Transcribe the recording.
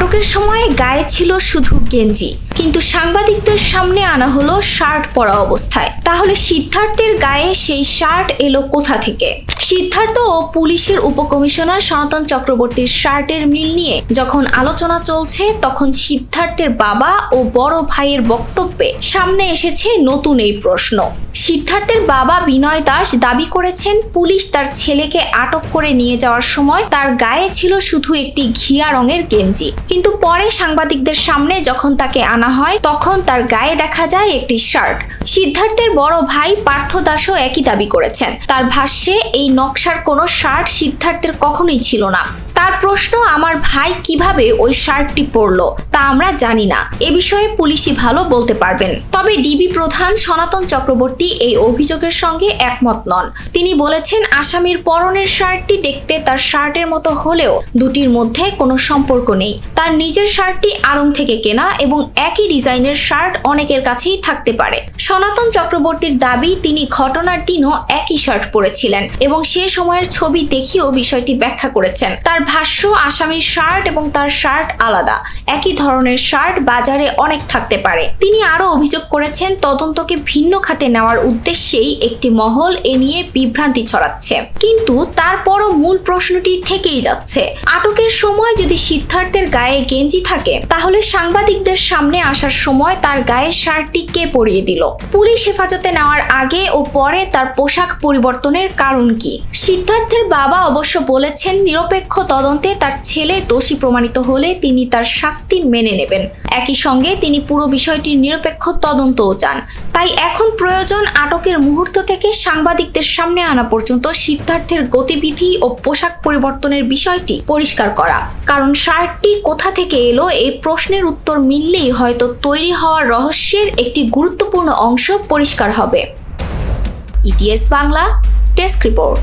আটকের সময় গায়ে ছিল শুধু গেঞ্জি, কিন্তু সাংবাদিকদের সামনে আনা হলো শার্ট পরা অবস্থায়। তাহলে সিদ্ধার্থের গায়ে সেই শার্ট এলো কোথা থেকে? সিদ্ধার্থ ও পুলিশের উপকমিশনার সনাতন চক্রবর্তীর শার্টের মিল নিয়ে যখন আলোচনা চলছে, তখন সিদ্ধার্থের বাবা ও বড় ভাইয়ের বক্তব্যে সামনে এসেছে নতুন এই প্রশ্ন। সিদ্ধার্থের বাবা বিনয় দাস দাবি করেছেন, পুলিশ তার ছেলেকে আটক করে নিয়ে যাওয়ার সময় তার গায়ে ছিল শুধু একটি ঘিয়া রঙের গেঞ্জি, কিন্তু পরে সাংবাদিকদের সামনে যখন তাকে আনা হয় তখন তার গায়ে দেখা যায় একটি শার্ট। সিদ্ধার্থের বড় ভাই পার্থ দাসও একই দাবি করেছেন। তার ভাষ্যে এই নকশার কোনো শার্ট সিদ্ধার্থের কখনোই ছিল না। তার প্রশ্ন, আমার ভাই কিভাবে ওই শার্টটি পরলো তা আমরা জানি না, এ বিষয়ে পুলিশই ভালো বলতে পারবেন। তবে ডিবি প্রধান সনাতন চক্রবর্তী এই অভিযোগের সঙ্গে একমত নন। তিনি বলেছেন, আসামির পরনের শার্টটি দেখতে তার শার্টের মতো হলেও দুটির মধ্যে কোনো সম্পর্ক নেই। তার নিজের শার্টটি আড়ং থেকে কেনা এবং একই ডিজাইনের শার্ট অনেকের কাছেই থাকতে পারে। সনাতন চক্রবর্তীর দাবি, তিনি ঘটনার দিনও একই শার্ট পরেছিলেন এবং সে সময়ের ছবি দেখিয়েও বিষয়টি ব্যাখ্যা করেছেন। তার ভাষ্য, আসামির শার্ট এবং তার শার্ট আলাদা, একই ধরনের শার্ট বাজারে অনেক থাকতে পারে। তিনি আরো অভিযোগ করেছেন, তদন্তকে ভিন্ন খাতে নেওয়ার উদ্দেশ্যেই একটি মহল এ নিয়ে বিভ্রান্তি ছড়াচ্ছে। কিন্তু তারপরও মূল প্রশ্নটি থেকেই যাচ্ছে, আটকের সময় যদি সিদ্ধার্থের গায়ে গেঞ্জি থাকে, তাহলে সাংবাদিকদের সামনে আসার সময় তার গায়ে শার্টটি কে পরিয়ে দিল? পুলিশ হেফাজতে নেওয়ার আগে ও পরে তার পোশাক পরিবর্তনের কারণ কি? সিদ্ধার্থের বাবা অবশ্য বলেছেন, নিরপেক্ষ তদন্তে তার ছেলে দোষী প্রমাণিত হলে তিনি তার শাস্তি মেনে নেবেন। একই সঙ্গে তিনি পুরো বিষয়টির নিরপেক্ষ তদন্তও চান। তাই এখন প্রয়োজন আটকের মুহূর্ত থেকে সাংবাদিকদের সামনে আনা পর্যন্ত সিদ্ধার্থের গতিবিধি ও পোশাক পরিবর্তনের বিষয়টি পরিষ্কার করা। কারণ শার্টটি কোথা থেকে এলো এই প্রশ্নের উত্তর মিললেই হয়তো তৈরি হওয়া রহস্যের একটি গুরুত্বপূর্ণ অংশ পরিষ্কার হবে। ETS Bangla desk report.